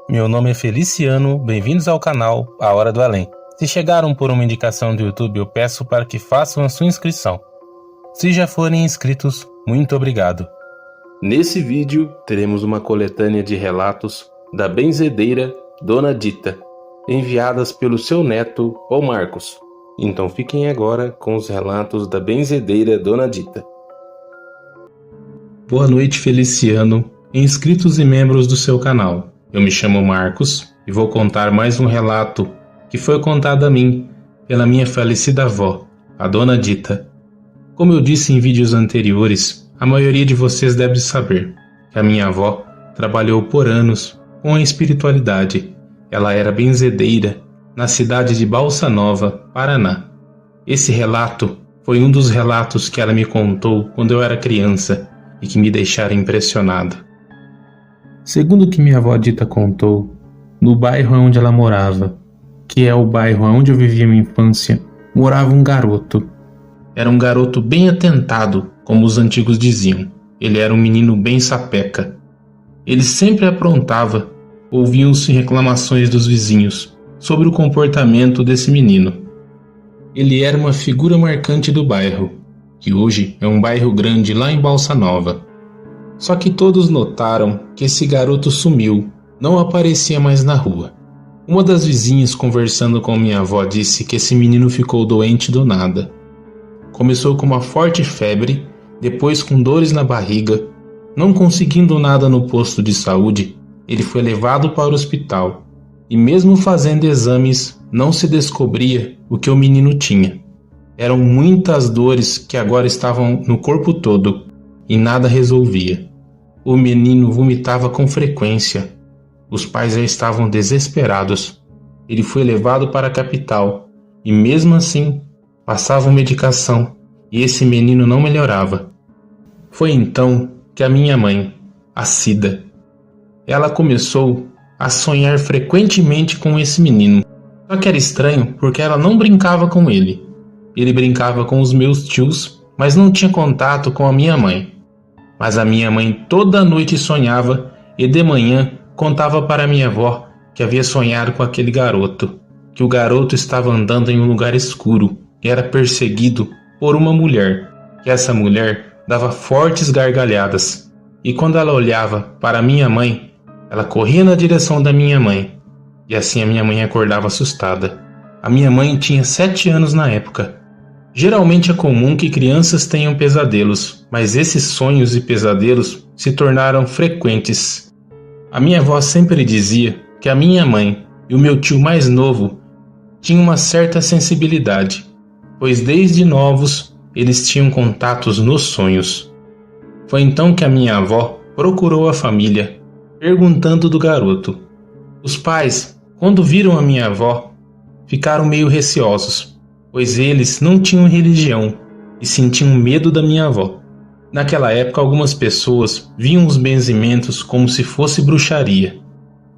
Meu nome é Feliciano, bem-vindos ao canal A Hora do Além. Se chegaram por uma indicação do YouTube, eu peço para que façam a sua inscrição. Se já forem inscritos, muito obrigado. Nesse vídeo, teremos uma coletânea de relatos da benzedeira Dona Dita, enviadas pelo seu neto, o Marcos. Então fiquem agora com os relatos da benzedeira Dona Dita. Boa noite, Feliciano, inscritos e membros do seu canal. Eu me chamo Marcos e vou contar mais um relato que foi contado a mim pela minha falecida avó, a Dona Dita. Como eu disse em vídeos anteriores, a maioria de vocês deve saber que a minha avó trabalhou por anos com a espiritualidade. Ela era benzedeira na cidade de Balsa Nova, Paraná. Esse relato foi um dos relatos que ela me contou quando eu era criança e que me deixaram impressionado. Segundo o que minha avó Dita contou, no bairro onde ela morava, que é o bairro onde eu vivia minha infância, morava um garoto. Era um garoto bem atentado, como os antigos diziam. Ele era um menino bem sapeca. Ele sempre aprontava. Ouviam-se reclamações dos vizinhos sobre o comportamento desse menino. Ele era uma figura marcante do bairro, que hoje é um bairro grande lá em Balsa Nova. Só que todos notaram que esse garoto sumiu, não aparecia mais na rua. Uma das vizinhas, conversando com minha avó, disse que esse menino ficou doente do nada. Começou com uma forte febre, depois com dores na barriga. Não conseguindo nada no posto de saúde, ele foi levado para o hospital. E mesmo fazendo exames, não se descobria o que o menino tinha. Eram muitas dores que agora estavam no corpo todo. E nada resolvia. O menino vomitava com frequência. Os pais já estavam desesperados. Ele foi levado para a capital e mesmo assim passavam medicação e esse menino não melhorava. Foi então que a minha mãe, a Cida, ela começou a sonhar frequentemente com esse menino. Só que era estranho porque ela não brincava com ele. Ele brincava com os meus tios, mas não tinha contato com a minha mãe. Mas a minha mãe toda noite sonhava e de manhã contava para minha avó que havia sonhado com aquele garoto, que o garoto estava andando em um lugar escuro e era perseguido por uma mulher, que essa mulher dava fortes gargalhadas. E quando ela olhava para minha mãe, ela corria na direção da minha mãe, e assim a minha mãe acordava assustada. A minha mãe tinha 7 anos na época. Geralmente é comum que crianças tenham pesadelos, mas esses sonhos e pesadelos se tornaram frequentes. A minha avó sempre dizia que a minha mãe e o meu tio mais novo tinham uma certa sensibilidade, pois desde novos eles tinham contatos nos sonhos. Foi então que a minha avó procurou a família, perguntando do garoto. Os pais, quando viram a minha avó, ficaram meio receosos, pois eles não tinham religião e sentiam medo da minha avó. Naquela época, algumas pessoas viam os benzimentos como se fosse bruxaria.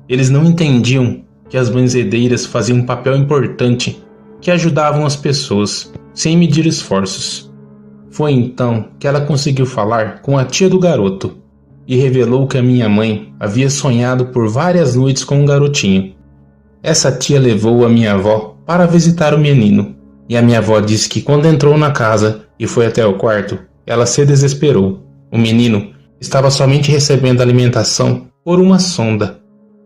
Eles não entendiam que as benzedeiras faziam um papel importante que ajudavam as pessoas, sem medir esforços. Foi então que ela conseguiu falar com a tia do garoto e revelou que a minha mãe havia sonhado por várias noites com um garotinho. Essa tia levou a minha avó para visitar o menino. E a minha avó disse que quando entrou na casa e foi até o quarto, ela se desesperou. O menino estava somente recebendo alimentação por uma sonda.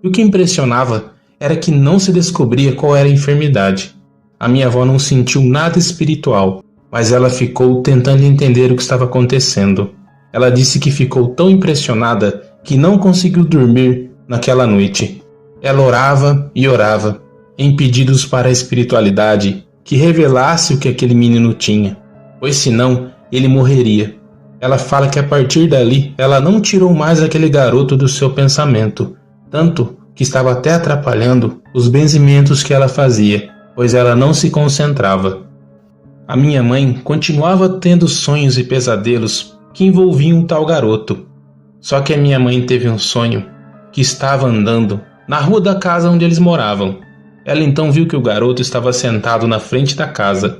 E o que impressionava era que não se descobria qual era a enfermidade. A minha avó não sentiu nada espiritual, mas ela ficou tentando entender o que estava acontecendo. Ela disse que ficou tão impressionada que não conseguiu dormir naquela noite. Ela orava e orava, em pedidos para a espiritualidade, que revelasse o que aquele menino tinha, pois senão ele morreria. Ela fala que a partir dali ela não tirou mais aquele garoto do seu pensamento, tanto que estava até atrapalhando os benzimentos que ela fazia, pois ela não se concentrava. A minha mãe continuava tendo sonhos e pesadelos que envolviam o tal garoto. Só que a minha mãe teve um sonho que estava andando na rua da casa onde eles moravam. Ela então viu que o garoto estava sentado na frente da casa.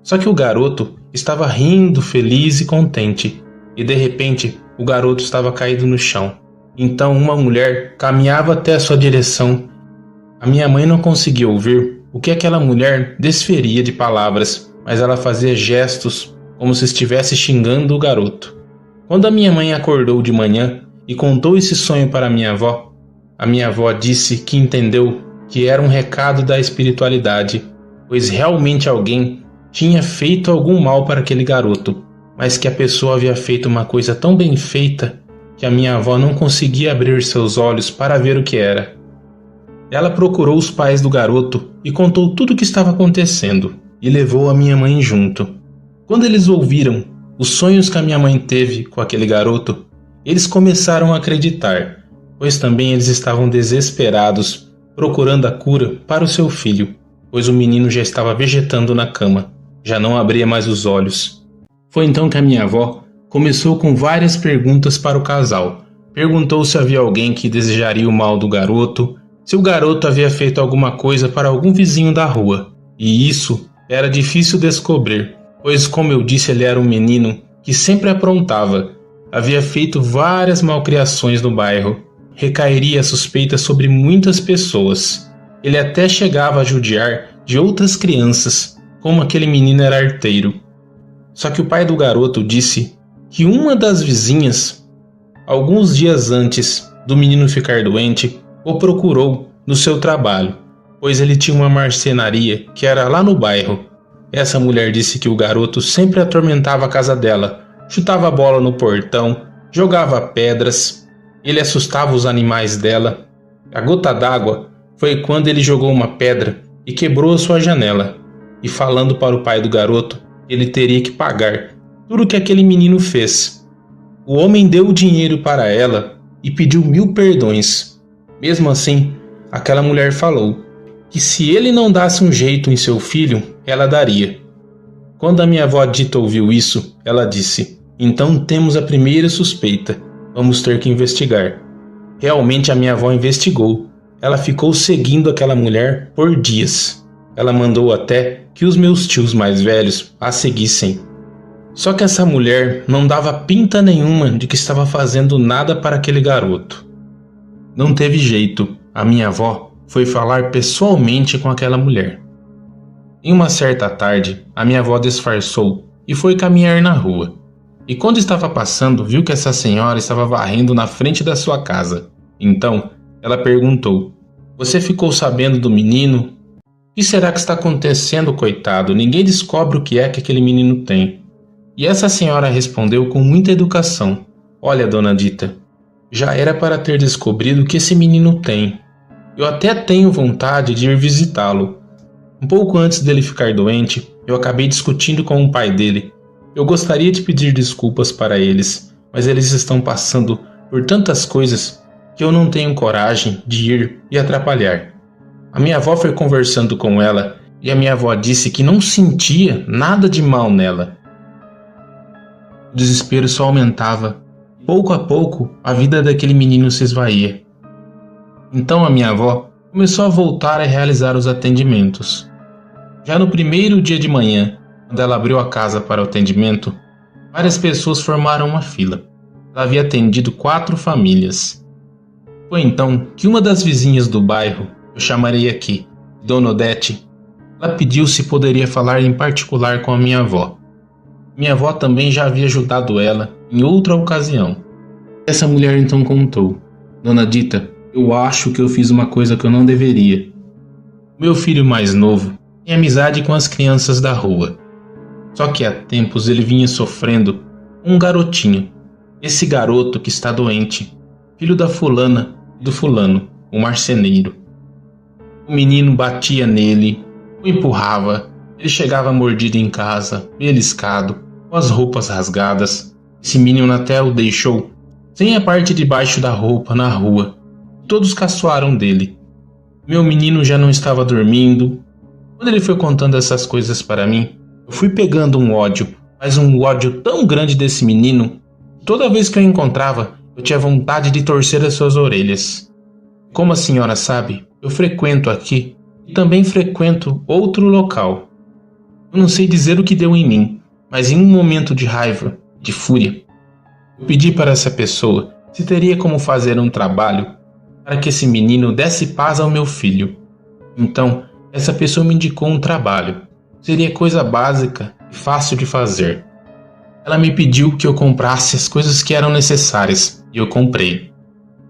Só que o garoto estava rindo, feliz e contente. E de repente, o garoto estava caído no chão. Então uma mulher caminhava até a sua direção. A minha mãe não conseguia ouvir o que aquela mulher desferia de palavras, mas ela fazia gestos como se estivesse xingando o garoto. Quando a minha mãe acordou de manhã e contou esse sonho para a minha avó disse que entendeu que era um recado da espiritualidade, pois realmente alguém tinha feito algum mal para aquele garoto, mas que a pessoa havia feito uma coisa tão bem feita que a minha avó não conseguia abrir seus olhos para ver o que era. Ela procurou os pais do garoto e contou tudo o que estava acontecendo, e levou a minha mãe junto. Quando eles ouviram os sonhos que a minha mãe teve com aquele garoto, eles começaram a acreditar, pois também eles estavam desesperados, procurando a cura para o seu filho, pois o menino já estava vegetando na cama, já não abria mais os olhos. Foi então que a minha avó começou com várias perguntas para o casal. Perguntou se havia alguém que desejaria o mal do garoto, se o garoto havia feito alguma coisa para algum vizinho da rua. E isso era difícil descobrir, pois, como eu disse, ele era um menino que sempre aprontava. Havia feito várias malcriações no bairro. Recairia a suspeita sobre muitas pessoas. Ele até chegava a judiar de outras crianças, como aquele menino era arteiro. Só que o pai do garoto disse que uma das vizinhas, alguns dias antes do menino ficar doente, o procurou no seu trabalho, pois ele tinha uma marcenaria que era lá no bairro. Essa mulher disse que o garoto sempre atormentava a casa dela, chutava a bola no portão, jogava pedras, ele assustava os animais dela. A gota d'água foi quando ele jogou uma pedra e quebrou a sua janela, e falando para o pai do garoto, ele teria que pagar tudo o que aquele menino fez. O homem deu o dinheiro para ela e pediu 1000 perdões. Mesmo assim, aquela mulher falou que se ele não dasse um jeito em seu filho, ela daria. Quando a minha avó Dita ouviu isso, ela disse: então temos a primeira suspeita, vamos ter que investigar. Realmente a minha avó investigou. Ela ficou seguindo aquela mulher por dias. Ela mandou até que os meus tios mais velhos a seguissem. Só que essa mulher não dava pinta nenhuma de que estava fazendo nada para aquele garoto. Não teve jeito, a minha avó foi falar pessoalmente com aquela mulher. Em uma certa tarde, a minha avó disfarçou e foi caminhar na rua. E quando estava passando, viu que essa senhora estava varrendo na frente da sua casa. Então, ela perguntou: você ficou sabendo do menino? O que será que está acontecendo, coitado? Ninguém descobre o que é que aquele menino tem. E essa senhora respondeu com muita educação: olha, dona Dita, já era para ter descobrido o que esse menino tem. Eu até tenho vontade de ir visitá-lo. Um pouco antes dele ficar doente, eu acabei discutindo com o pai dele. Eu gostaria de pedir desculpas para eles, mas eles estão passando por tantas coisas que eu não tenho coragem de ir e atrapalhar. A minha avó foi conversando com ela e a minha avó disse que não sentia nada de mal nela. O desespero só aumentava. Pouco a pouco, a vida daquele menino se esvaía. Então a minha avó começou a voltar a realizar os atendimentos. Já no primeiro dia de manhã, quando ela abriu a casa para o atendimento, várias pessoas formaram uma fila. Ela havia atendido 4 famílias. Foi então que uma das vizinhas do bairro, eu chamarei aqui Dona Odete, ela pediu se poderia falar em particular com a minha avó. Minha avó também já havia ajudado ela em outra ocasião. Essa mulher então contou: Dona Dita, eu acho que eu fiz uma coisa que eu não deveria. Meu filho mais novo tem amizade com as crianças da rua. Só que há tempos ele vinha sofrendo um garotinho. Esse garoto que está doente, filho da fulana e do fulano, o marceneiro. O menino batia nele, o empurrava, ele chegava mordido em casa, beliscado, com as roupas rasgadas. Esse menino até o deixou sem a parte de baixo da roupa na rua. Todos caçoaram dele. Meu menino já não estava dormindo. Quando ele foi contando essas coisas para mim, eu fui pegando um ódio, mas um ódio tão grande desse menino. Toda vez que eu encontrava, eu tinha vontade de torcer as suas orelhas. Como a senhora sabe, eu frequento aqui e também frequento outro local. Eu não sei dizer o que deu em mim, mas em um momento de raiva, de fúria, eu pedi para essa pessoa se teria como fazer um trabalho para que esse menino desse paz ao meu filho. Então, essa pessoa me indicou um trabalho. Seria coisa básica e fácil de fazer. Ela me pediu que eu comprasse as coisas que eram necessárias e eu comprei.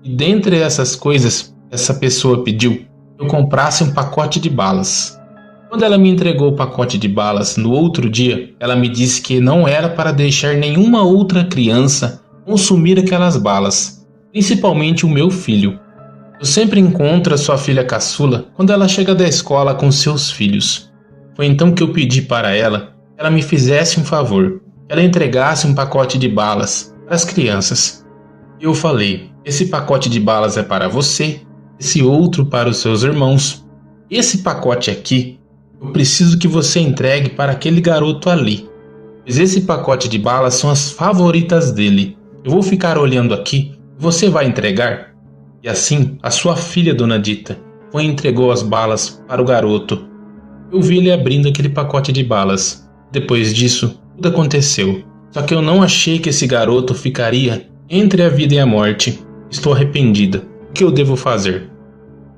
E dentre essas coisas, essa pessoa pediu que eu comprasse um pacote de balas. Quando ela me entregou o pacote de balas no outro dia, ela me disse que não era para deixar nenhuma outra criança consumir aquelas balas, principalmente o meu filho. Eu sempre encontro a sua filha caçula quando ela chega da escola com seus filhos. Foi então que eu pedi para ela que ela me fizesse um favor, que ela entregasse um pacote de balas para as crianças. E eu falei, esse pacote de balas é para você, esse outro para os seus irmãos. Esse pacote aqui, eu preciso que você entregue para aquele garoto ali, pois esse pacote de balas são as favoritas dele. Eu vou ficar olhando aqui, você vai entregar? E assim, a sua filha, Dona Dita, foi e entregou as balas para o garoto. Eu vi ele abrindo aquele pacote de balas. Depois disso, tudo aconteceu. Só que eu não achei que esse garoto ficaria entre a vida e a morte. Estou arrependida. O que eu devo fazer?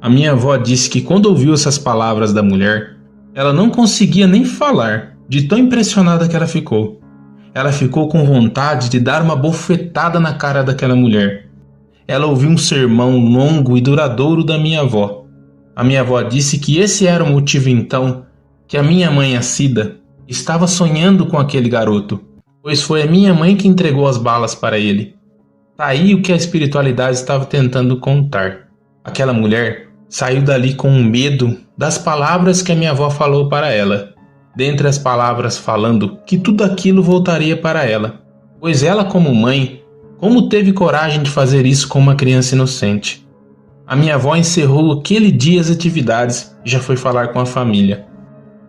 A minha avó disse que quando ouviu essas palavras da mulher, ela não conseguia nem falar, de tão impressionada que ela ficou. Ela ficou com vontade de dar uma bofetada na cara daquela mulher. Ela ouviu um sermão longo e duradouro da minha avó. A minha avó disse que esse era o motivo então que a minha mãe, a Cida, estava sonhando com aquele garoto, pois foi a minha mãe que entregou as balas para ele. Tá aí o que a espiritualidade estava tentando contar. Aquela mulher saiu dali com medo das palavras que a minha avó falou para ela. Dentre as palavras falando que tudo aquilo voltaria para ela, pois ela como mãe, como teve coragem de fazer isso com uma criança inocente? A minha avó encerrou aquele dia as atividades e já foi falar com a família.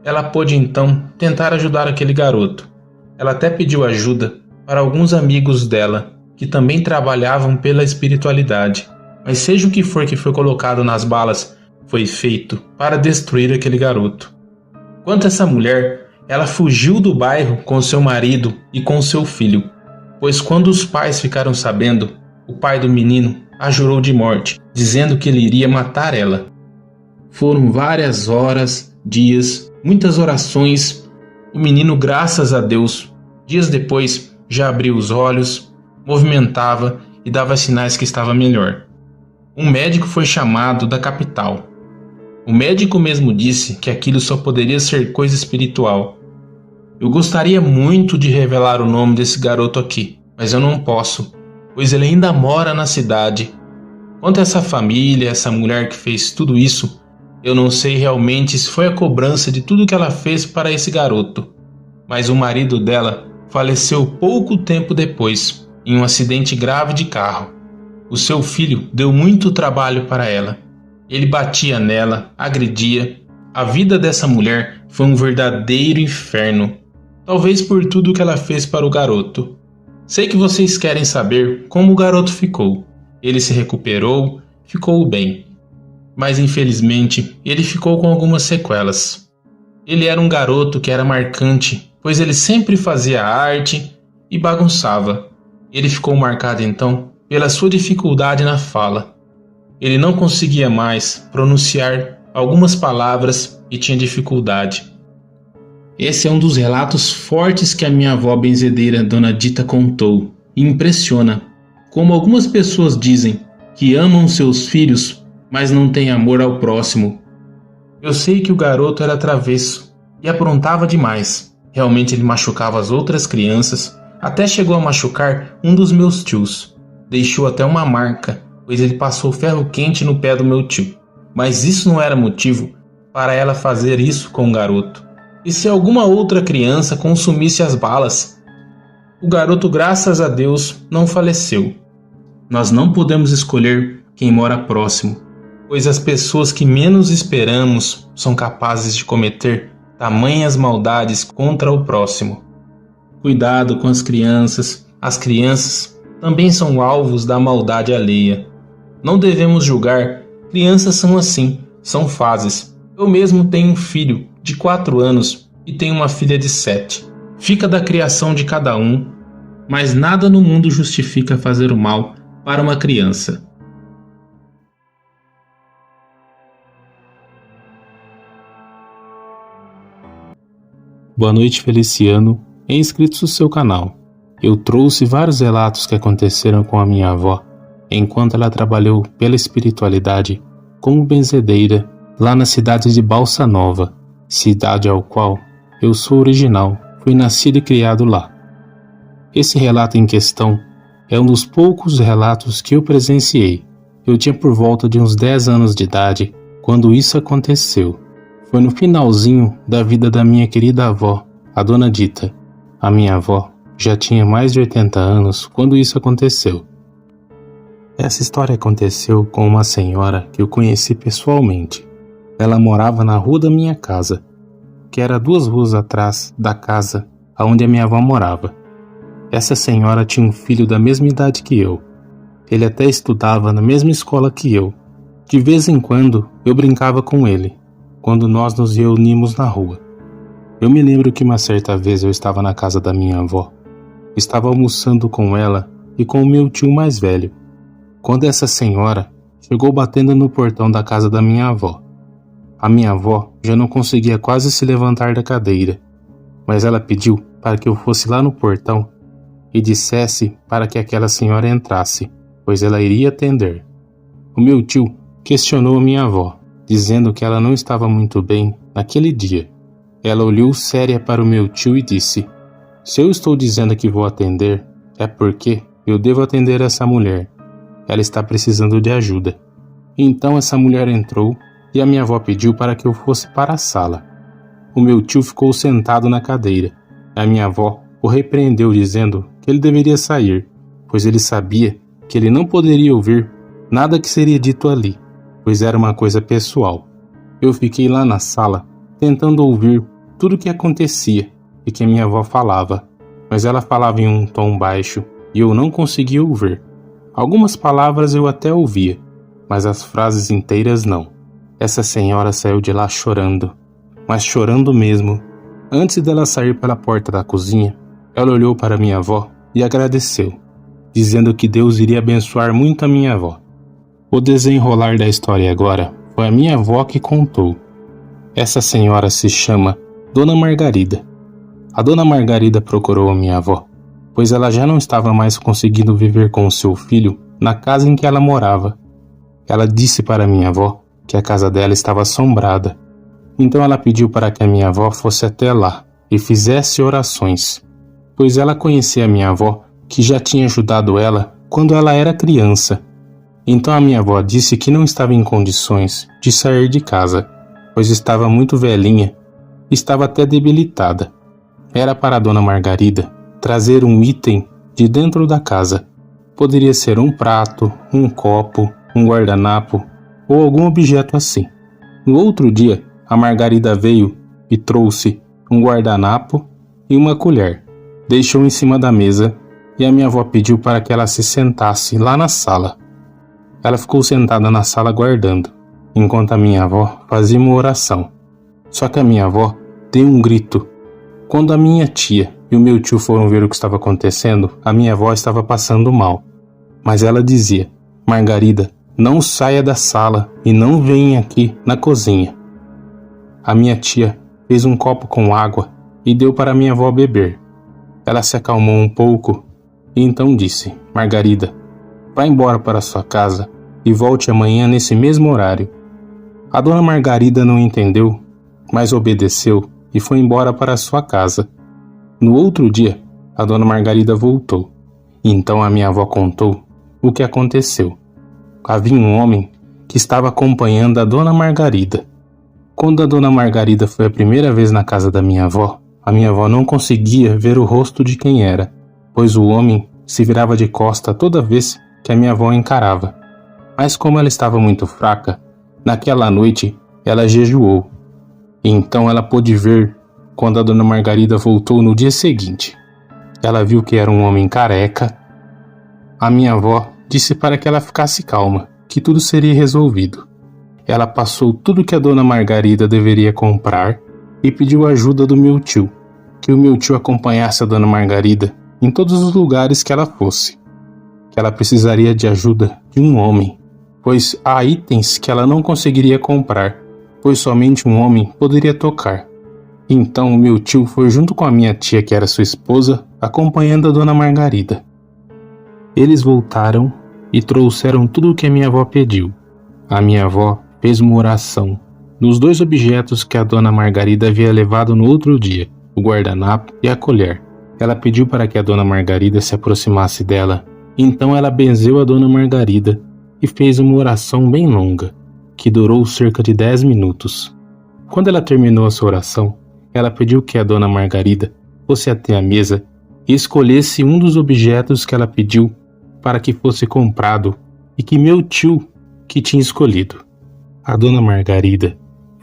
Ela pôde então tentar ajudar aquele garoto. Ela até pediu ajuda para alguns amigos dela, que também trabalhavam pela espiritualidade. Mas seja o que for que foi colocado nas balas, foi feito para destruir aquele garoto. Quanto a essa mulher, ela fugiu do bairro com seu marido e com seu filho, pois quando os pais ficaram sabendo, o pai do menino a jurou de morte, dizendo que ele iria matar ela. Foram várias horas, dias, muitas orações. O menino, graças a Deus, dias depois já abriu os olhos, movimentava e dava sinais que estava melhor. Um médico foi chamado da capital. O médico mesmo disse que aquilo só poderia ser coisa espiritual. Eu gostaria muito de revelar o nome desse garoto aqui, mas eu não posso, pois ele ainda mora na cidade. Quanto a essa família, essa mulher que fez tudo isso, eu não sei realmente se foi a cobrança de tudo que ela fez para esse garoto. Mas o marido dela faleceu pouco tempo depois, em um acidente grave de carro. O seu filho deu muito trabalho para ela. Ele batia nela, agredia. A vida dessa mulher foi um verdadeiro inferno. Talvez por tudo que ela fez para o garoto. Sei que vocês querem saber como o garoto ficou. Ele se recuperou, ficou bem. Mas infelizmente, ele ficou com algumas sequelas. Ele era um garoto que era marcante, pois ele sempre fazia arte e bagunçava. Ele ficou marcado então pela sua dificuldade na fala. Ele não conseguia mais pronunciar algumas palavras e tinha dificuldade. Esse é um dos relatos fortes que a minha avó benzedeira, Dona Dita, contou. E impressiona como algumas pessoas dizem que amam seus filhos, mas não têm amor ao próximo. Eu sei que o garoto era travesso e aprontava demais. Realmente ele machucava as outras crianças, até chegou a machucar um dos meus tios. Deixou até uma marca, pois ele passou ferro quente no pé do meu tio. Mas isso não era motivo para ela fazer isso com o garoto. E se alguma outra criança consumisse as balas? O garoto, graças a Deus, não faleceu. Nós não podemos escolher quem mora próximo, pois as pessoas que menos esperamos são capazes de cometer tamanhas maldades contra o próximo. Cuidado com as crianças também são alvos da maldade alheia. Não devemos julgar, crianças são assim, são fases. Eu mesmo tenho um filho de 4 anos e tenho uma filha de 7. Fica da criação de cada um, mas nada no mundo justifica fazer o mal para uma criança. Boa noite, Feliciano, e inscritos no seu canal. Eu trouxe vários relatos que aconteceram com a minha avó, enquanto ela trabalhou pela espiritualidade como benzedeira lá na cidade de Balsa Nova, cidade ao qual eu sou original, fui nascido e criado lá. Esse relato em questão é um dos poucos relatos que eu presenciei. Eu tinha por volta de uns 10 anos de idade quando isso aconteceu. Foi no finalzinho da vida da minha querida avó, a Dona Dita. A minha avó já tinha mais de 80 anos quando isso aconteceu. Essa história aconteceu com uma senhora que eu conheci pessoalmente. Ela morava na rua da minha casa, que era 2 ruas atrás da casa onde a minha avó morava. Essa senhora tinha um filho da mesma idade que eu. Ele até estudava na mesma escola que eu. De vez em quando eu brincava com ele, quando nós nos reunimos na rua. Eu me lembro que uma certa vez eu estava na casa da minha avó. Estava almoçando com ela e com o meu tio mais velho, quando essa senhora chegou batendo no portão da casa da minha avó. A minha avó já não conseguia quase se levantar da cadeira, mas ela pediu para que eu fosse lá no portão e dissesse para que aquela senhora entrasse, pois ela iria atender. O meu tio questionou a minha avó, dizendo que ela não estava muito bem naquele dia. Ela olhou séria para o meu tio e disse: "Se eu estou dizendo que vou atender, é porque eu devo atender essa mulher. Ela está precisando de ajuda." Então essa mulher entrou e a minha avó pediu para que eu fosse para a sala. O meu tio ficou sentado na cadeira. A minha avó o repreendeu dizendo que ele deveria sair, pois ele sabia que ele não poderia ouvir nada que seria dito ali, pois era uma coisa pessoal. Eu fiquei lá na sala tentando ouvir tudo o que acontecia e que a minha avó falava, mas ela falava em um tom baixo e eu não conseguia ouvir. Algumas palavras eu até ouvia, mas as frases inteiras não. Essa senhora saiu de lá chorando, mas chorando mesmo. Antes dela sair pela porta da cozinha, ela olhou para minha avó e agradeceu, dizendo que Deus iria abençoar muito a minha avó. O desenrolar da história agora foi a minha avó que contou. Essa senhora se chama Dona Margarida. A Dona Margarida procurou a minha avó, pois ela já não estava mais conseguindo viver com o seu filho na casa em que ela morava. Ela disse para a minha avó que a casa dela estava assombrada. Então ela pediu para que a minha avó fosse até lá e fizesse orações, pois ela conhecia a minha avó, que já tinha ajudado ela quando ela era criança. Então a minha avó disse que não estava em condições de sair de casa, pois estava muito velhinha, estava até debilitada. Era para a Dona Margarida trazer um item de dentro da casa. Poderia ser um prato, um copo, um guardanapo ou algum objeto assim. No outro dia, a Margarida veio e trouxe um guardanapo e uma colher. Deixou em cima da mesa e a minha avó pediu para que ela se sentasse lá na sala. Ela ficou sentada na sala guardando, enquanto a minha avó fazia uma oração. Só que a minha avó deu um grito. Quando a minha tia e o meu tio foram ver o que estava acontecendo, a minha avó estava passando mal. Mas ela dizia: "Margarida, não saia da sala e não venha aqui na cozinha." A minha tia fez um copo com água e deu para minha avó beber. Ela se acalmou um pouco e então disse: "Margarida, vá embora para sua casa e volte amanhã nesse mesmo horário." A Dona Margarida não entendeu, mas obedeceu e foi embora para sua casa. No outro dia, a Dona Margarida voltou. Então a minha avó contou o que aconteceu. Havia um homem que estava acompanhando a Dona Margarida. Quando a Dona Margarida foi a primeira vez na casa da minha avó, a minha avó não conseguia ver o rosto de quem era, pois o homem se virava de costa toda vez que a minha avó encarava. Mas como ela estava muito fraca, naquela noite ela jejuou. Então ela pôde ver quando a Dona Margarida voltou no dia seguinte. Ela viu que era um homem careca. A minha avó disse para que ela ficasse calma, que tudo seria resolvido. Ela passou tudo que a Dona Margarida deveria comprar e pediu ajuda do meu tio, que o meu tio acompanhasse a Dona Margarida em todos os lugares que ela fosse. que ela precisaria de ajuda de um homem, pois há itens que ela não conseguiria comprar, pois somente um homem poderia tocar. Então meu tio foi junto com a minha tia, que era sua esposa, acompanhando a dona Margarida. Eles voltaram e trouxeram tudo o que a minha avó pediu. A minha avó fez uma oração nos 2 objetos que a dona Margarida havia levado no outro dia, o guardanapo e a colher. Ela pediu para que a dona Margarida se aproximasse dela. Então ela benzeu a dona Margarida e fez uma oração bem longa, que durou cerca de 10 minutos. Quando ela terminou a sua oração, ela pediu que a dona Margarida fosse até a mesa e escolhesse um dos objetos que ela pediu para que fosse comprado e que meu tio que tinha escolhido. A dona Margarida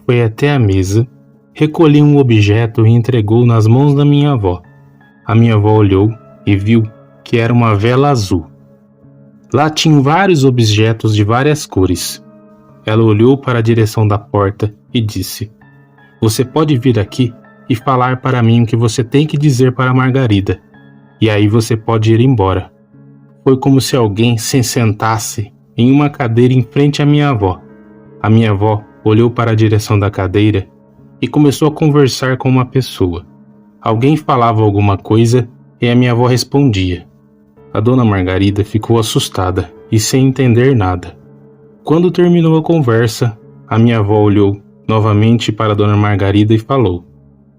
foi até a mesa, recolheu um objeto e entregou nas mãos da minha avó. A minha avó olhou e viu que era uma vela azul. Lá tinham vários objetos de várias cores. Ela olhou para a direção da porta e disse: "Você pode vir aqui e falar para mim o que você tem que dizer para a Margarida, e aí você pode ir embora." Foi como se alguém se sentasse em uma cadeira em frente à minha avó. A minha avó olhou para a direção da cadeira e começou a conversar com uma pessoa. Alguém falava alguma coisa e a minha avó respondia. A dona Margarida ficou assustada e sem entender nada. Quando terminou a conversa, a minha avó olhou novamente para a dona Margarida e falou: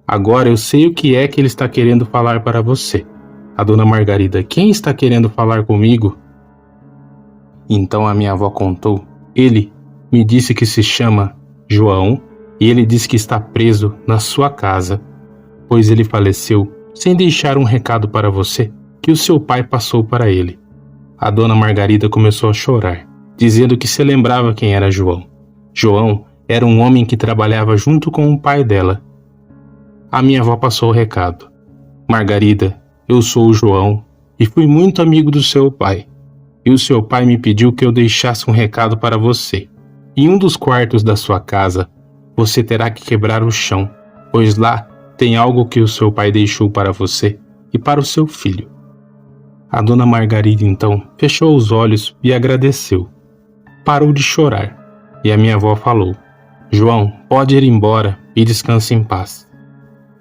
"Agora eu sei o que é que ele está querendo falar para você." A dona Margarida: "Quem está querendo falar comigo?" Então a minha avó contou: "Ele me disse que se chama João e ele disse que está preso na sua casa, pois ele faleceu sem deixar um recado para você que o seu pai passou para ele." A dona Margarida começou a chorar, dizendo que se lembrava quem era João. João era um homem que trabalhava junto com o pai dela. A minha avó passou o recado: "Margarida, eu sou o João e fui muito amigo do seu pai. E o seu pai me pediu que eu deixasse um recado para você. Em um dos quartos da sua casa, você terá que quebrar o chão, pois lá tem algo que o seu pai deixou para você e para o seu filho." A dona Margarida então fechou os olhos e agradeceu. Parou de chorar e a minha avó falou: "João, pode ir embora e descanse em paz."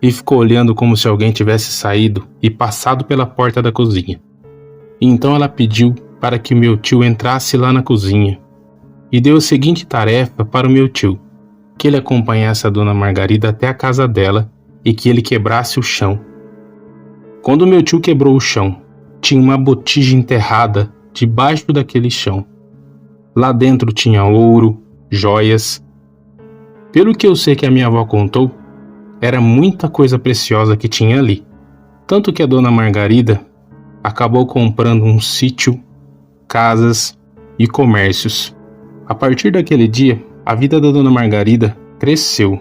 E ficou olhando como se alguém tivesse saído e passado pela porta da cozinha. Então ela pediu para que meu tio entrasse lá na cozinha e deu a seguinte tarefa para o meu tio: que ele acompanhasse a dona Margarida até a casa dela e que ele quebrasse o chão. Quando meu tio quebrou o chão, tinha uma botija enterrada debaixo daquele chão. Lá dentro tinha ouro, joias. Pelo que eu sei que a minha avó contou, era muita coisa preciosa que tinha ali. Tanto que a dona Margarida acabou comprando um sítio, casas e comércios. A partir daquele dia, a vida da dona Margarida cresceu,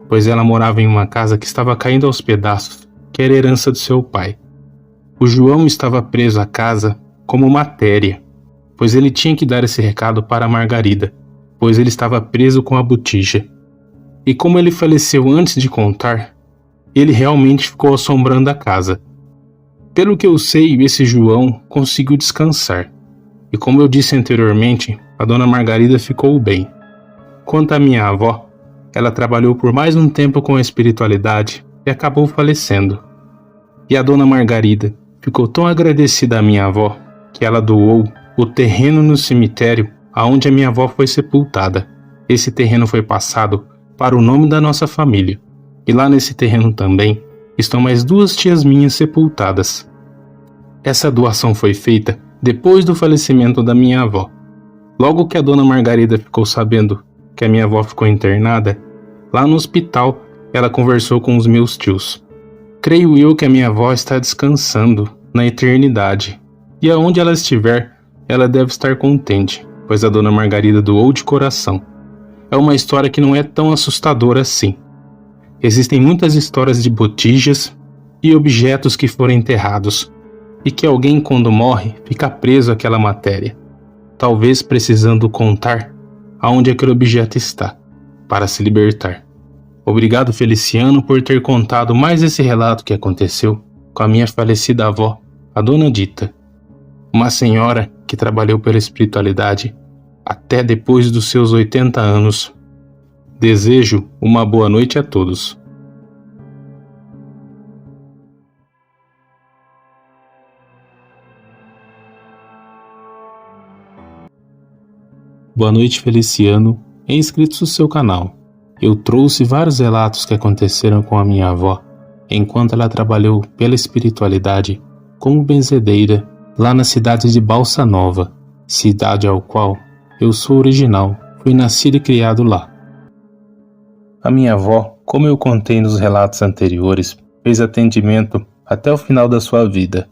pois ela morava em uma casa que estava caindo aos pedaços, que era herança do seu pai. O João estava preso à casa como matéria, pois ele tinha que dar esse recado para a Margarida, pois ele estava preso com a botija. E como ele faleceu antes de contar, ele realmente ficou assombrando a casa. Pelo que eu sei, esse João conseguiu descansar. E como eu disse anteriormente, a dona Margarida ficou bem. Quanto à minha avó, ela trabalhou por mais um tempo com a espiritualidade e acabou falecendo. E a dona Margarida ficou tão agradecida à minha avó que ela doou o terreno no cemitério aonde a minha avó foi sepultada. Esse terreno foi passado para o nome da nossa família. E lá nesse terreno também estão mais 2 tias minhas sepultadas. Essa doação foi feita depois do falecimento da minha avó. Logo que a dona Margarida ficou sabendo que a minha avó ficou internada, lá no hospital ela conversou com os meus tios. Creio eu que a minha avó está descansando na eternidade, e aonde ela estiver, ela deve estar contente, pois a dona Margarida doou de coração. É uma história que não é tão assustadora assim. Existem muitas histórias de botijas e objetos que foram enterrados, e que alguém, quando morre, fica preso àquela matéria, talvez precisando contar aonde aquele objeto está, para se libertar. Obrigado, Feliciano, por ter contado mais esse relato que aconteceu com a minha falecida avó, a dona Dita. uma senhora que trabalhou pela espiritualidade até depois dos seus 80 anos. Desejo uma boa noite a todos. Boa noite, Feliciano, e inscritos no seu canal. Eu trouxe vários relatos que aconteceram com a minha avó, enquanto ela trabalhou pela espiritualidade como benzedeira lá na cidade de Balsa Nova, cidade ao qual eu sou original, fui nascido e criado lá. A minha avó, como eu contei nos relatos anteriores, fez atendimento até o final da sua vida.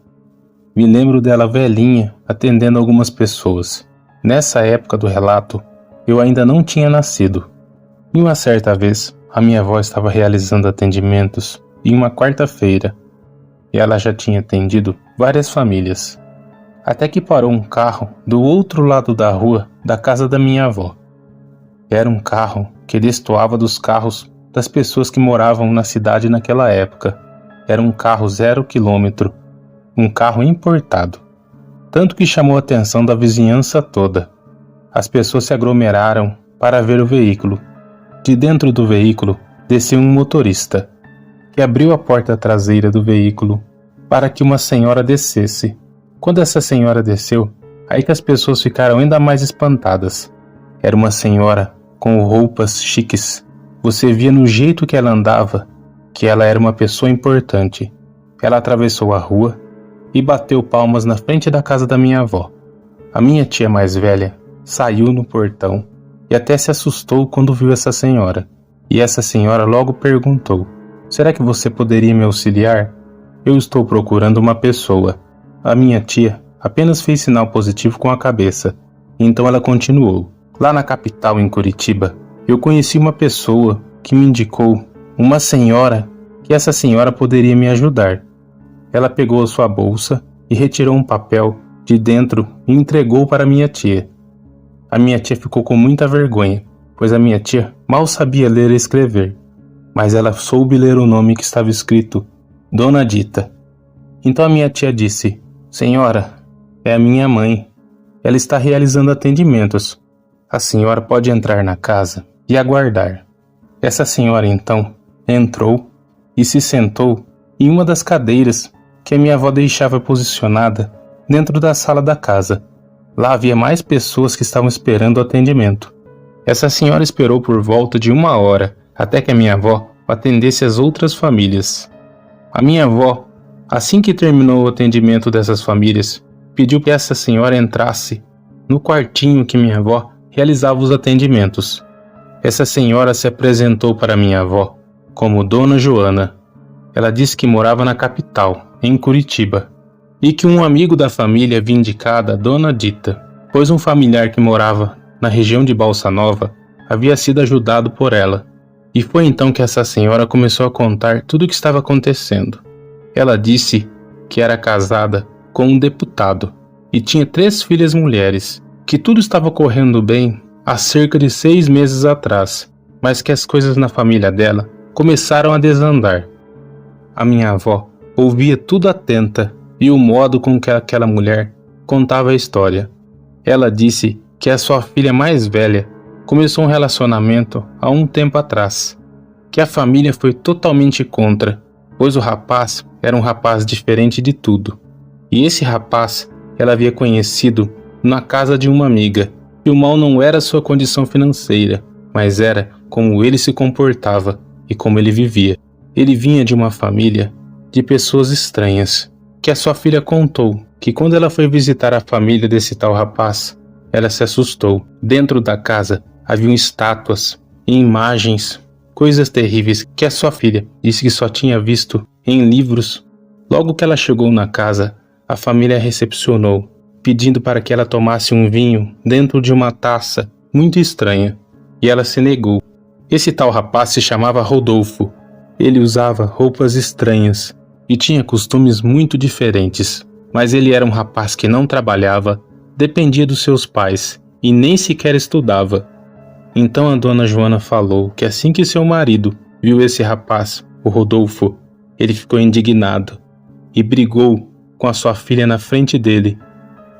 Me lembro dela velhinha, atendendo algumas pessoas. Nessa época do relato, eu ainda não tinha nascido. E uma certa vez, a minha avó estava realizando atendimentos em uma quarta-feira, e ela já tinha atendido várias famílias. Até que parou um carro do outro lado da rua da casa da minha avó. Era um carro que destoava dos carros das pessoas que moravam na cidade naquela época. Era um carro 0 quilômetro, um carro importado. Tanto que chamou a atenção da vizinhança toda. As pessoas se aglomeraram para ver o veículo. De dentro do veículo desceu um motorista, que abriu a porta traseira do veículo para que uma senhora descesse. Quando essa senhora desceu, aí que as pessoas ficaram ainda mais espantadas. Era uma senhora com roupas chiques. Você via no jeito que ela andava que ela era uma pessoa importante. Ela atravessou a rua e bateu palmas na frente da casa da minha avó. A minha tia mais velha saiu no portão e até se assustou quando viu essa senhora. E essa senhora logo perguntou: "Será que você poderia me auxiliar? Eu estou procurando uma pessoa." A minha tia apenas fez sinal positivo com a cabeça. Então ela continuou: "Lá na capital, em Curitiba, eu conheci uma pessoa que me indicou uma senhora que essa senhora poderia me ajudar." Ela pegou a sua bolsa e retirou um papel de dentro e entregou para minha tia. A minha tia ficou com muita vergonha, pois a minha tia mal sabia ler e escrever, mas ela soube ler o nome que estava escrito: Dona Dita. Então a minha tia disse: "Senhora, é a minha mãe. Ela está realizando atendimentos. A senhora pode entrar na casa e aguardar." Essa senhora então entrou e se sentou em uma das cadeiras que a minha avó deixava posicionada dentro da sala da casa. Lá havia mais pessoas que estavam esperando o atendimento. Essa senhora esperou por volta de 1 hora até que a minha avó atendesse as outras famílias. A minha avó, assim que terminou o atendimento dessas famílias, pediu que essa senhora entrasse no quartinho que minha avó realizava os atendimentos. Essa senhora se apresentou para minha avó como Dona Joana. Ela disse que morava na capital, em Curitiba, e que um amigo da família havia indicado a Dona Dita, pois um familiar que morava na região de Balsa Nova havia sido ajudado por ela. E foi então que essa senhora começou a contar tudo o que estava acontecendo. Ela disse que era casada com um deputado e tinha 3 filhas mulheres, que tudo estava correndo bem há cerca de 6 meses atrás, mas que as coisas na família dela começaram a desandar. A minha avó ouvia tudo atenta e o modo com que aquela mulher contava a história. Ela disse que a sua filha mais velha começou um relacionamento há um tempo atrás, que a família foi totalmente contra, pois o rapaz era um rapaz diferente de tudo. E esse rapaz ela havia conhecido na casa de uma amiga, e o mal não era sua condição financeira, mas era como ele se comportava e como ele vivia. Ele vinha de uma família de pessoas estranhas, que a sua filha contou que quando ela foi visitar a família desse tal rapaz, ela se assustou. Dentro da casa haviam estátuas e imagens, coisas terríveis que a sua filha disse que só tinha visto em livros. Logo que ela chegou na casa, a família a recepcionou, pedindo para que ela tomasse um vinho dentro de uma taça muito estranha, e ela se negou. Esse tal rapaz se chamava Rodolfo. Ele usava roupas estranhas e tinha costumes muito diferentes, mas ele era um rapaz que não trabalhava, dependia dos seus pais e nem sequer estudava. Então a dona Joana falou que assim que seu marido viu esse rapaz, o Rodolfo, ele ficou indignado e brigou com a sua filha na frente dele.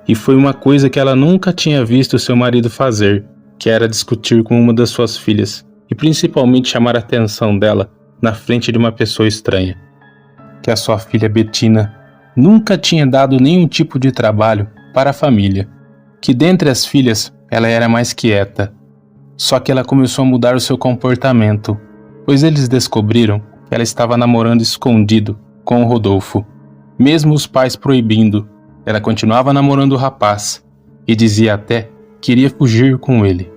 E foi uma coisa que ela nunca tinha visto seu marido fazer, que era discutir com uma das suas filhas, e principalmente chamar a atenção dela na frente de uma pessoa estranha. Que a sua filha Bettina nunca tinha dado nenhum tipo de trabalho para a família, que dentre as filhas ela era mais quieta. Só que ela começou a mudar o seu comportamento, pois eles descobriram que ela estava namorando escondido com o Rodolfo. Mesmo os pais proibindo, ela continuava namorando o rapaz e dizia até que iria fugir com ele.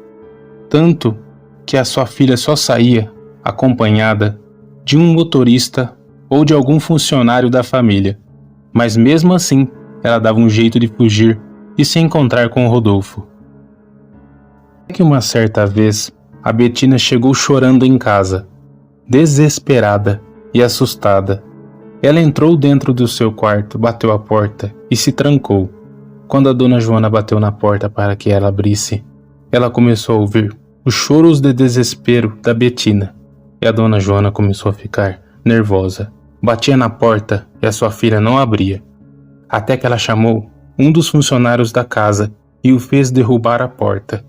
Tanto que a sua filha só saía acompanhada de um motorista ou de algum funcionário da família. Mas mesmo assim, ela dava um jeito de fugir e se encontrar com o Rodolfo. Até que uma certa vez, a Bettina chegou chorando em casa, desesperada e assustada. Ela entrou dentro do seu quarto, bateu a porta e se trancou. Quando a dona Joana bateu na porta para que ela abrisse, ela começou a ouvir os choros de desespero da Bettina. E a dona Joana começou a ficar nervosa. Batia na porta e a sua filha não abria. Até que ela chamou um dos funcionários da casa e o fez derrubar a porta.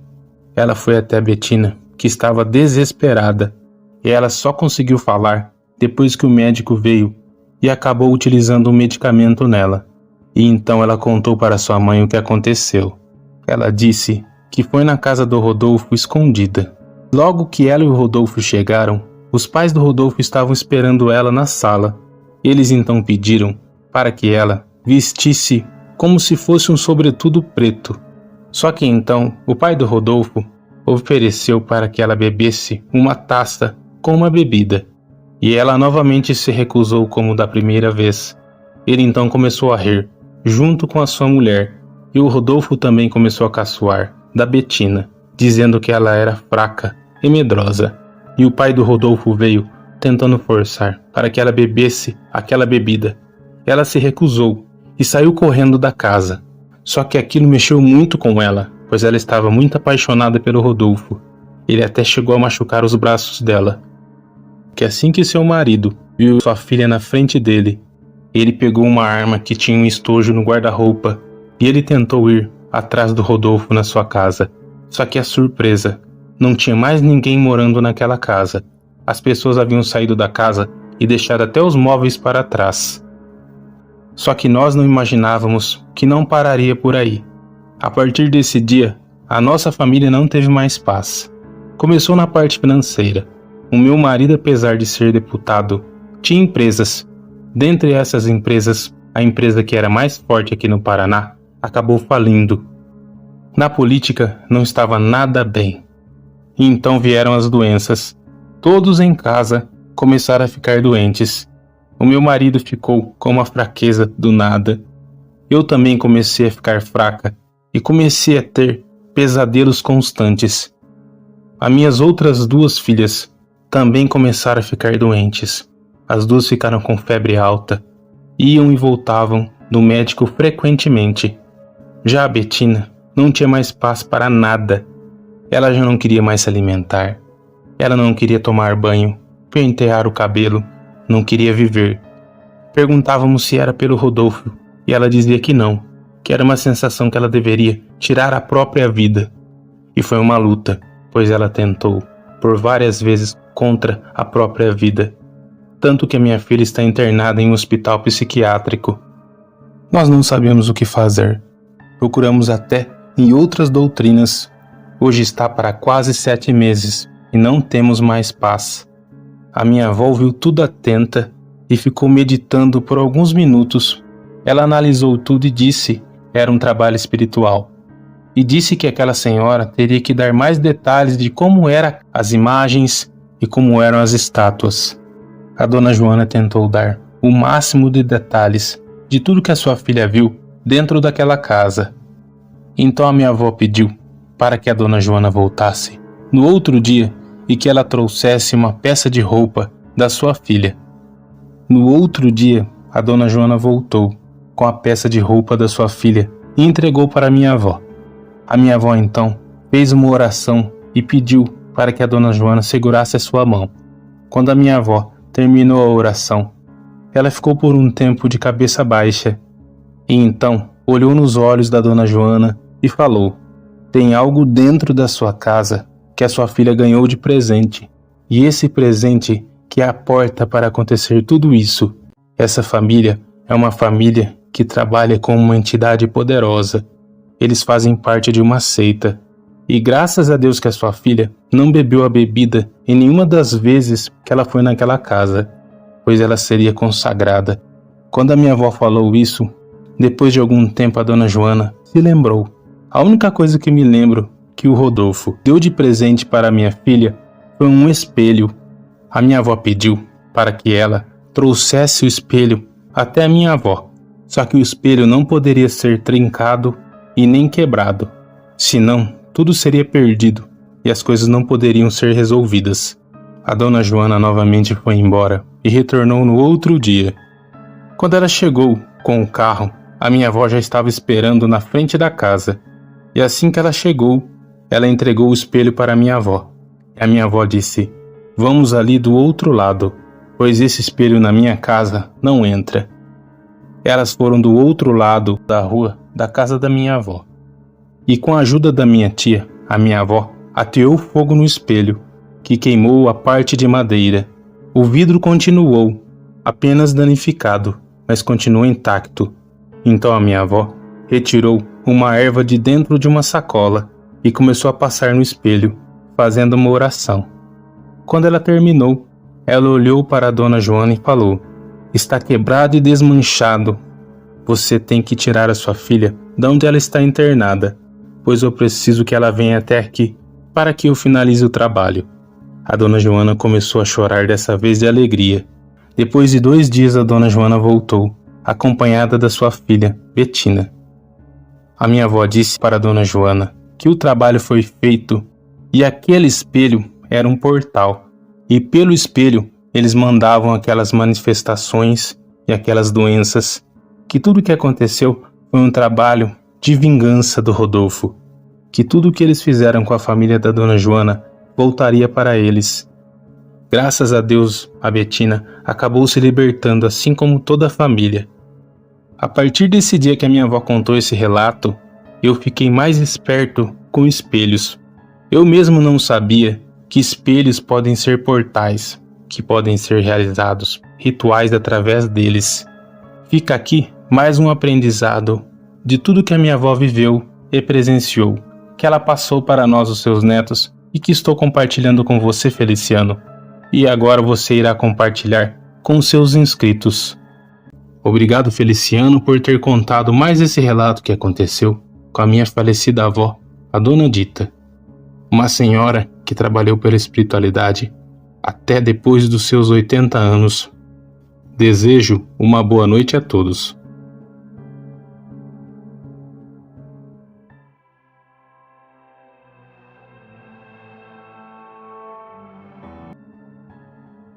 Ela foi até a Bettina, que estava desesperada, e ela só conseguiu falar depois que o médico veio e acabou utilizando um medicamento nela. E então ela contou para sua mãe o que aconteceu. Ela disse que foi na casa do Rodolfo escondida. Logo que ela e o Rodolfo chegaram, os pais do Rodolfo estavam esperando ela na sala. Eles então pediram para que ela vestisse como se fosse um sobretudo preto. Só que então o pai do Rodolfo ofereceu para que ela bebesse uma taça com uma bebida. E ela novamente se recusou como da primeira vez. Ele então começou a rir, junto com a sua mulher, e o Rodolfo também começou a caçoar da Bettina, dizendo que ela era fraca e medrosa. E o pai do Rodolfo veio tentando forçar para que ela bebesse aquela bebida. Ela se recusou e saiu correndo da casa. Só que aquilo mexeu muito com ela, pois ela estava muito apaixonada pelo Rodolfo. Ele até chegou a machucar os braços dela. Que assim que seu marido viu sua filha na frente dele, ele pegou uma arma que tinha um estojo no guarda-roupa e ele tentou ir atrás do Rodolfo na sua casa. Só que a surpresa, não tinha mais ninguém morando naquela casa. As pessoas haviam saído da casa e deixado até os móveis para trás. Só que nós não imaginávamos que não pararia por aí. A partir desse dia, a nossa família não teve mais paz. Começou na parte financeira. O meu marido, apesar de ser deputado, tinha empresas. Dentre essas empresas, a empresa que era mais forte aqui no Paraná acabou falindo. Na política não estava nada bem. E então vieram as doenças. Todos em casa começaram a ficar doentes. O meu marido ficou com uma fraqueza do nada. Eu também comecei a ficar fraca e comecei a ter pesadelos constantes. As minhas outras duas filhas também começaram a ficar doentes. As duas ficaram com febre alta. Iam e voltavam do médico frequentemente. Já a Bettina não tinha mais paz para nada. Ela já não queria mais se alimentar. Ela não queria tomar banho, pentear o cabelo, não queria viver. Perguntávamos se era pelo Rodolfo e ela dizia que não, que era uma sensação que ela deveria tirar a própria vida. E foi uma luta, pois ela tentou por várias vezes contra a própria vida. Tanto que a minha filha está internada em um hospital psiquiátrico. Nós não sabemos o que fazer. Procuramos até em outras doutrinas. Hoje está para quase 7 meses e não temos mais paz. A minha avó ouviu tudo atenta e ficou meditando por alguns minutos. Ela analisou tudo e disse que era um trabalho espiritual. E disse que aquela senhora teria que dar mais detalhes de como eram as imagens e como eram as estátuas. A dona Joana tentou dar o máximo de detalhes de tudo que a sua filha viu dentro daquela casa. Então a minha avó pediu para que a dona Joana voltasse no outro dia e que ela trouxesse uma peça de roupa da sua filha. No outro dia, a dona Joana voltou com a peça de roupa da sua filha e entregou para a minha avó. A minha avó então fez uma oração e pediu para que a dona Joana segurasse a sua mão. Quando a minha avó terminou a oração, ela ficou por um tempo de cabeça baixa e então olhou nos olhos da dona Joana e falou: tem algo dentro da sua casa que a sua filha ganhou de presente. E esse presente que é a porta para acontecer tudo isso. Essa família é uma família que trabalha com uma entidade poderosa. Eles fazem parte de uma seita. E graças a Deus que a sua filha não bebeu a bebida em nenhuma das vezes que ela foi naquela casa, pois ela seria consagrada. Quando a minha avó falou isso, depois de algum tempo a dona Joana se lembrou. A única coisa que me lembro que o Rodolfo deu de presente para minha filha foi um espelho. A minha avó pediu para que ela trouxesse o espelho até a minha avó. Só que o espelho não poderia ser trincado e nem quebrado, senão tudo seria perdido e as coisas não poderiam ser resolvidas. A dona Joana novamente foi embora e retornou no outro dia. Quando ela chegou com o carro, a minha avó já estava esperando na frente da casa. E assim que ela chegou, ela entregou o espelho para a minha avó. E a minha avó disse: vamos ali do outro lado, pois esse espelho na minha casa não entra. Elas foram do outro lado da rua da casa da minha avó. E com a ajuda da minha tia, a minha avó ateou fogo no espelho, que queimou a parte de madeira. O vidro continuou, apenas danificado, mas continuou intacto. Então a minha avó retirou uma erva de dentro de uma sacola e começou a passar no espelho, fazendo uma oração. Quando ela terminou, ela olhou para a dona Joana e falou: está quebrado e desmanchado. Você tem que tirar a sua filha de onde ela está internada, pois eu preciso que ela venha até aqui para que eu finalize o trabalho. A dona Joana começou a chorar, dessa vez de alegria. Depois de 2 dias a dona Joana voltou, acompanhada da sua filha, Betina. A minha avó disse para a dona Joana que o trabalho foi feito e aquele espelho era um portal. E pelo espelho eles mandavam aquelas manifestações e aquelas doenças. Que tudo o que aconteceu foi um trabalho de vingança do Rodolfo. Que tudo o que eles fizeram com a família da dona Joana voltaria para eles. Graças a Deus, a Betina acabou se libertando, assim como toda a família. A partir desse dia que a minha avó contou esse relato, eu fiquei mais esperto com espelhos. Eu mesmo não sabia que espelhos podem ser portais, que podem ser realizados rituais através deles. Fica aqui mais um aprendizado de tudo que a minha avó viveu e presenciou, que ela passou para nós, os seus netos, e que estou compartilhando com você, Feliciano. E agora você irá compartilhar com os seus inscritos. Obrigado, Feliciano, por ter contado mais esse relato que aconteceu com a minha falecida avó, a Dona Dita, uma senhora que trabalhou pela espiritualidade até depois dos seus 80 anos. Desejo uma boa noite a todos.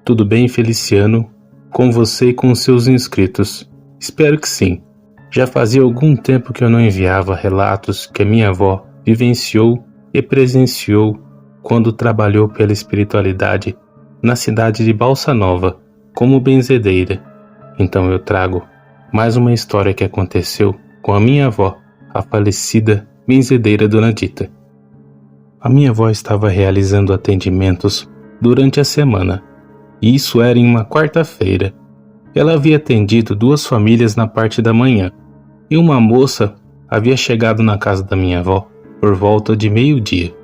Tudo bem, Feliciano? Com você e com os seus inscritos? Espero que sim. Já fazia algum tempo que eu não enviava relatos que a minha avó vivenciou e presenciou quando trabalhou pela espiritualidade na cidade de Balsa Nova, como benzedeira. Então eu trago mais uma história que aconteceu com a minha avó, a falecida benzedeira Dona Dita. A minha avó estava realizando atendimentos durante a semana. E isso era em uma quarta-feira. Ela havia atendido 2 famílias na parte da manhã, e uma moça havia chegado na casa da minha avó por volta de meio-dia.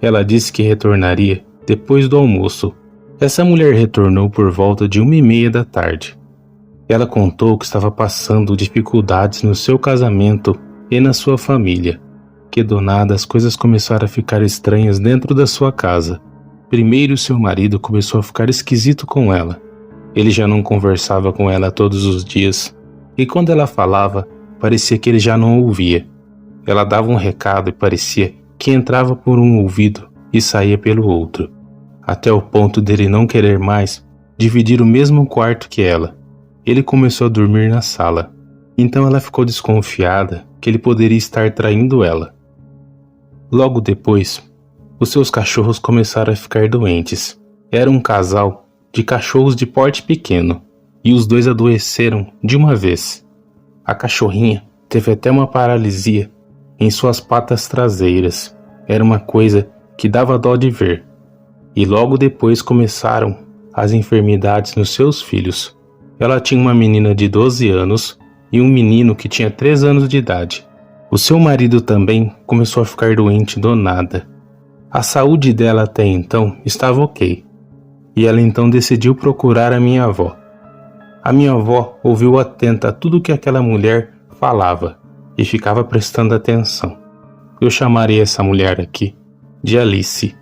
Ela disse que retornaria depois do almoço. Essa mulher retornou por volta de 1h30 da tarde. Ela contou que estava passando dificuldades no seu casamento e na sua família, que do nada as coisas começaram a ficar estranhas dentro da sua casa. Primeiro, seu marido começou a ficar esquisito com ela. Ele já não conversava com ela todos os dias, e quando ela falava, parecia que ele já não ouvia. Ela dava um recado e parecia que entrava por um ouvido e saía pelo outro, até o ponto dele não querer mais dividir o mesmo quarto que ela. Ele começou a dormir na sala, então ela ficou desconfiada que ele poderia estar traindo ela. Logo depois, os seus cachorros começaram a ficar doentes. Era um casal de cachorros de porte pequeno, e os 2 adoeceram de uma vez. A cachorrinha teve até uma paralisia em suas patas traseiras. Era uma coisa que dava dó de ver. E logo depois começaram as enfermidades nos seus filhos. Ela tinha uma menina de 12 anos e um menino que tinha 3 anos de idade. O seu marido também começou a ficar doente do nada. A saúde dela até então estava ok. E ela então decidiu procurar a minha avó. A minha avó ouviu atenta a tudo que aquela mulher falava e ficava prestando atenção. Eu chamarei essa mulher aqui de Alice.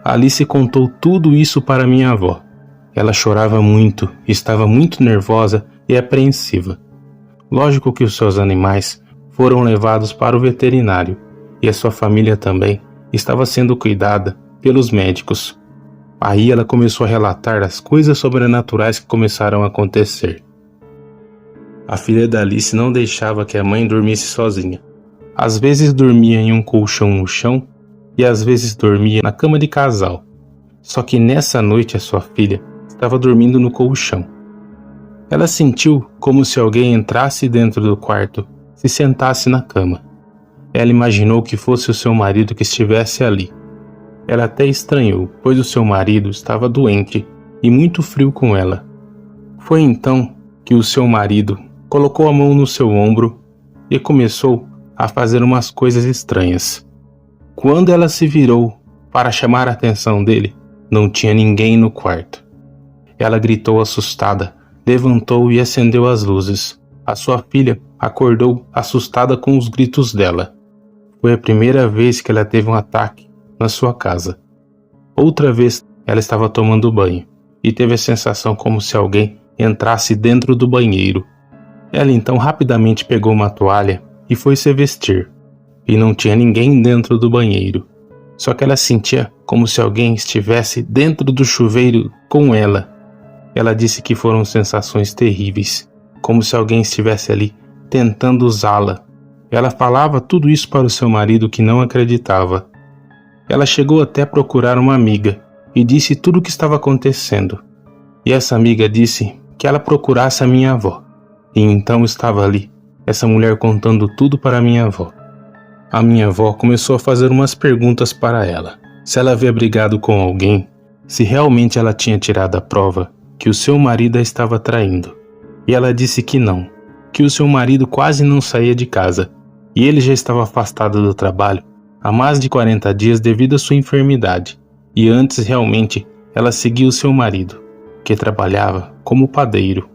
Alice contou tudo isso para minha avó. Ela chorava muito, estava muito nervosa e apreensiva. Lógico que os seus animais foram levados para o veterinário e a sua família também estava sendo cuidada pelos médicos. Aí ela começou a relatar as coisas sobrenaturais que começaram a acontecer. A filha da Alice não deixava que a mãe dormisse sozinha. Às vezes dormia em um colchão no chão e às vezes dormia na cama de casal. Só que nessa noite a sua filha estava dormindo no colchão. Ela sentiu como se alguém entrasse dentro do quarto, se sentasse na cama. Ela imaginou que fosse o seu marido que estivesse ali. Ela até estranhou, pois o seu marido estava doente e muito frio com ela. Foi então que o seu marido colocou a mão no seu ombro e começou a fazer umas coisas estranhas. Quando ela se virou para chamar a atenção dele, não tinha ninguém no quarto. Ela gritou assustada, levantou e acendeu as luzes. A sua filha acordou assustada com os gritos dela. Foi a primeira vez que ela teve um ataque na sua casa. Outra vez ela estava tomando banho e teve a sensação como se alguém entrasse dentro do banheiro. Ela então rapidamente pegou uma toalha e foi se vestir. E não tinha ninguém dentro do banheiro. Só que ela sentia como se alguém estivesse dentro do chuveiro com ela. Ela disse que foram sensações terríveis, como se alguém estivesse ali tentando usá-la. Ela falava tudo isso para o seu marido, que não acreditava. Ela chegou até a procurar uma amiga e disse tudo o que estava acontecendo. E essa amiga disse que ela procurasse a minha avó. E então estava ali, essa mulher contando tudo para a minha avó. A minha avó começou a fazer umas perguntas para ela. Se ela havia brigado com alguém, se realmente ela tinha tirado a prova que o seu marido a estava traindo. E ela disse que não, que o seu marido quase não saía de casa e ele já estava afastado do trabalho há mais de 40 dias devido à sua enfermidade. E antes realmente ela seguia o seu marido, que trabalhava como padeiro.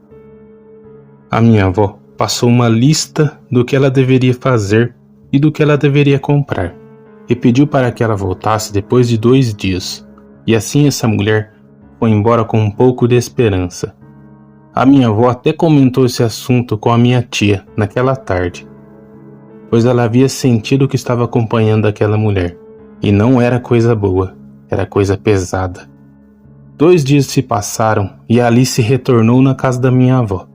A minha avó passou uma lista do que ela deveria fazer e do que ela deveria comprar, e pediu para que ela voltasse depois de 2 dias. E assim essa mulher foi embora com um pouco de esperança. A minha avó até comentou esse assunto com a minha tia naquela tarde, pois ela havia sentido que estava acompanhando aquela mulher, e não era coisa boa, era coisa pesada. 2 dias se passaram e a Alice retornou na casa da minha avó.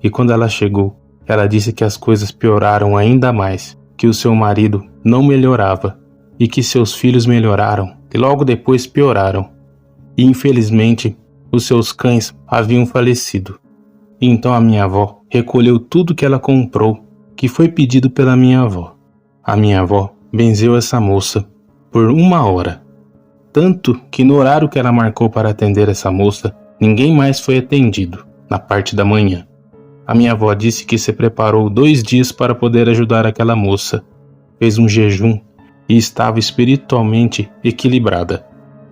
E quando ela chegou, ela disse que as coisas pioraram ainda mais, que o seu marido não melhorava e que seus filhos melhoraram e logo depois pioraram. E infelizmente, os seus cães haviam falecido. E então a minha avó recolheu tudo que ela comprou, que foi pedido pela minha avó. A minha avó benzeu essa moça por 1 hora. Tanto que no horário que ela marcou para atender essa moça, ninguém mais foi atendido, na parte da manhã. A minha avó disse que se preparou 2 dias para poder ajudar aquela moça. Fez um jejum e estava espiritualmente equilibrada.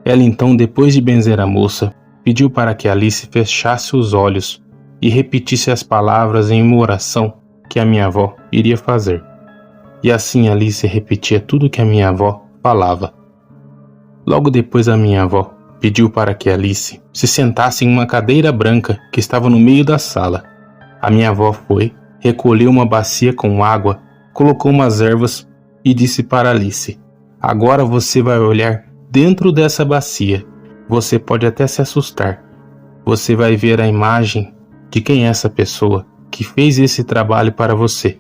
Ela então, depois de benzer a moça, pediu para que Alice fechasse os olhos e repetisse as palavras em uma oração que a minha avó iria fazer. E assim Alice repetia tudo que a minha avó falava. Logo depois a minha avó pediu para que Alice se sentasse em uma cadeira branca que estava no meio da sala. A minha avó foi, recolheu uma bacia com água, colocou umas ervas e disse para Alice: agora você vai olhar dentro dessa bacia. Você pode até se assustar. Você vai ver a imagem de quem é essa pessoa que fez esse trabalho para você.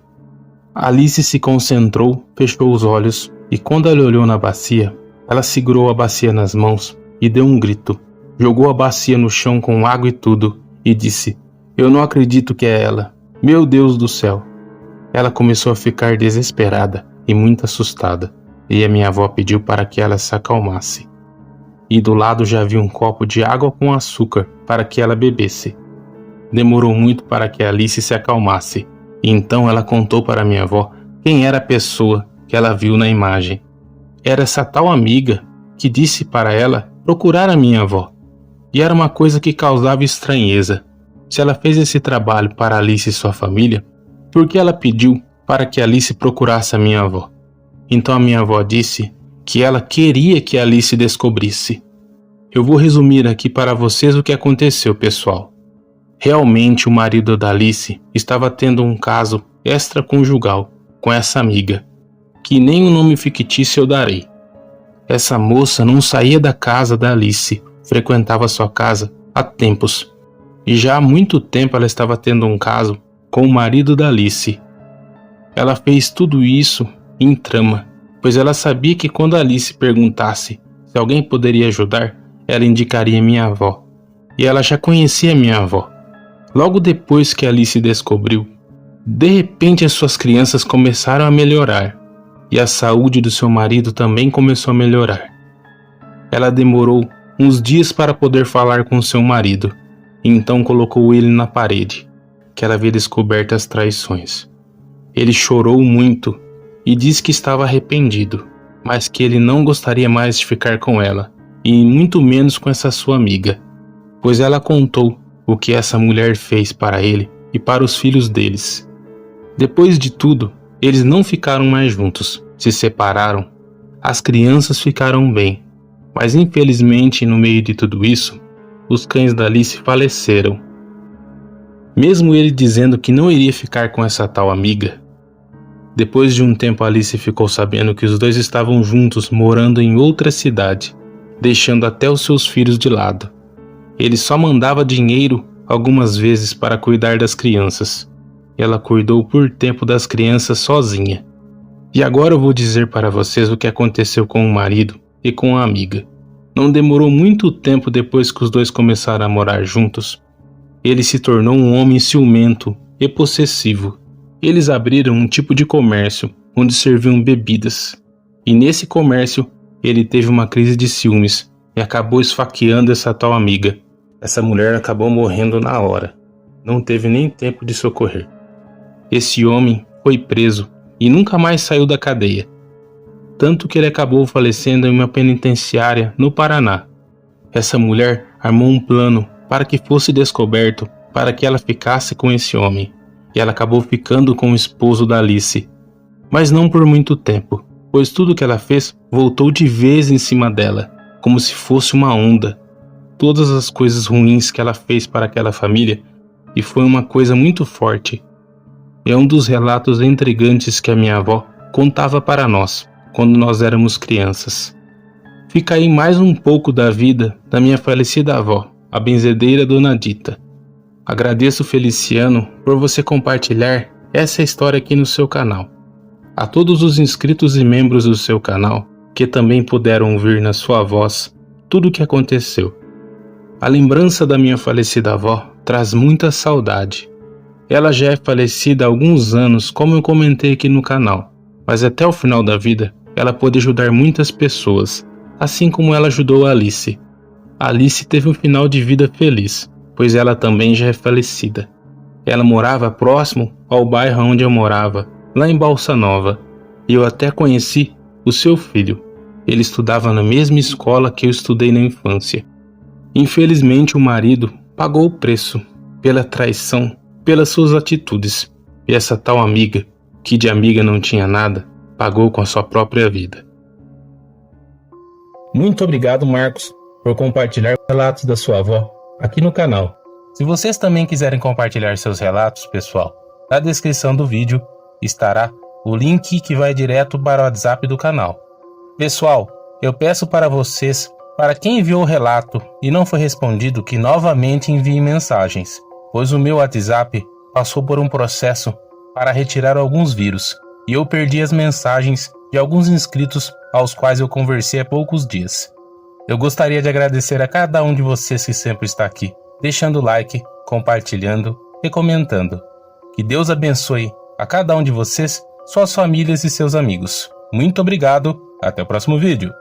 Alice se concentrou, fechou os olhos e quando ela olhou na bacia, ela segurou a bacia nas mãos e deu um grito. Jogou a bacia no chão com água e tudo e disse: eu não acredito que é ela. Meu Deus do céu. Ela começou a ficar desesperada e muito assustada, e a minha avó pediu para que ela se acalmasse. E do lado já havia um copo de água com açúcar para que ela bebesse. Demorou muito para que Alice se acalmasse, e então ela contou para minha avó quem era a pessoa que ela viu na imagem. Era essa tal amiga que disse para ela procurar a minha avó. E era uma coisa que causava estranheza. Se ela fez esse trabalho para Alice e sua família, por que ela pediu para que Alice procurasse a minha avó? Então a minha avó disse que ela queria que Alice descobrisse. Eu vou resumir aqui para vocês o que aconteceu, pessoal. Realmente o marido da Alice estava tendo um caso extraconjugal com essa amiga, que nem um nome fictício eu darei. Essa moça não saía da casa da Alice, frequentava sua casa há tempos, e já há muito tempo ela estava tendo um caso com o marido da Alice. Ela fez tudo isso em trama, pois ela sabia que quando a Alice perguntasse se alguém poderia ajudar, ela indicaria minha avó, e ela já conhecia minha avó. Logo depois que Alice descobriu, de repente as suas crianças começaram a melhorar, e a saúde do seu marido também começou a melhorar. Ela demorou uns dias para poder falar com seu marido, e então colocou ele na parede, que ela havia descoberto as traições. Ele chorou muito e disse que estava arrependido, mas que ele não gostaria mais de ficar com ela, e muito menos com essa sua amiga, pois ela contou o que essa mulher fez para ele e para os filhos deles. Depois de tudo, eles não ficaram mais juntos, se separaram. As crianças ficaram bem, mas infelizmente no meio de tudo isso, os cães da Alice faleceram. Mesmo ele dizendo que não iria ficar com essa tal amiga, depois de um tempo Alice ficou sabendo que os dois estavam juntos morando em outra cidade, deixando até os seus filhos de lado. Ele só mandava dinheiro algumas vezes para cuidar das crianças. Ela cuidou por tempo das crianças sozinha. E agora eu vou dizer para vocês o que aconteceu com o marido e com a amiga. Não demorou muito tempo depois que os dois começaram a morar juntos. Ele se tornou um homem ciumento e possessivo. Eles abriram um tipo de comércio onde serviam bebidas. E nesse comércio ele teve uma crise de ciúmes e acabou esfaqueando essa tal amiga. Essa mulher acabou morrendo na hora. Não teve nem tempo de socorrer. Esse homem foi preso e nunca mais saiu da cadeia. Tanto que ele acabou falecendo em uma penitenciária no Paraná. Essa mulher armou um plano para que fosse descoberto para que ela ficasse com esse homem. E ela acabou ficando com o esposo da Alice. Mas não por muito tempo, pois tudo que ela fez voltou de vez em cima dela, como se fosse uma onda. Todas as coisas ruins que ela fez para aquela família, e foi uma coisa muito forte. É um dos relatos intrigantes que a minha avó contava para nós, quando nós éramos crianças. Fica aí mais um pouco da vida da minha falecida avó, a benzedeira Dona Dita. Agradeço, Feliciano, por você compartilhar essa história aqui no seu canal. A todos os inscritos e membros do seu canal, que também puderam ouvir na sua voz tudo o que aconteceu. A lembrança da minha falecida avó traz muita saudade. Ela já é falecida há alguns anos, como eu comentei aqui no canal, mas até o final da vida ela pôde ajudar muitas pessoas, assim como ela ajudou a Alice. A Alice teve um final de vida feliz, pois ela também já é falecida. Ela morava próximo ao bairro onde eu morava, lá em Balsa Nova, e eu até conheci o seu filho. Ele estudava na mesma escola que eu estudei na infância. Infelizmente o marido pagou o preço pela traição, pelas suas atitudes, e essa tal amiga, que de amiga não tinha nada, pagou com a sua própria vida. Muito obrigado, Marcos, por compartilhar relatos da sua avó aqui no canal. Se vocês também quiserem compartilhar seus relatos, pessoal, na descrição do vídeo estará o link que vai direto para o WhatsApp do canal. Pessoal, eu peço para vocês, para quem enviou o relato e não foi respondido, que novamente envie mensagens, pois o meu WhatsApp passou por um processo para retirar alguns vírus e eu perdi as mensagens de alguns inscritos aos quais eu conversei há poucos dias. Eu gostaria de agradecer a cada um de vocês que sempre está aqui, deixando o like, compartilhando e comentando. Que Deus abençoe a cada um de vocês, suas famílias e seus amigos. Muito obrigado, até o próximo vídeo.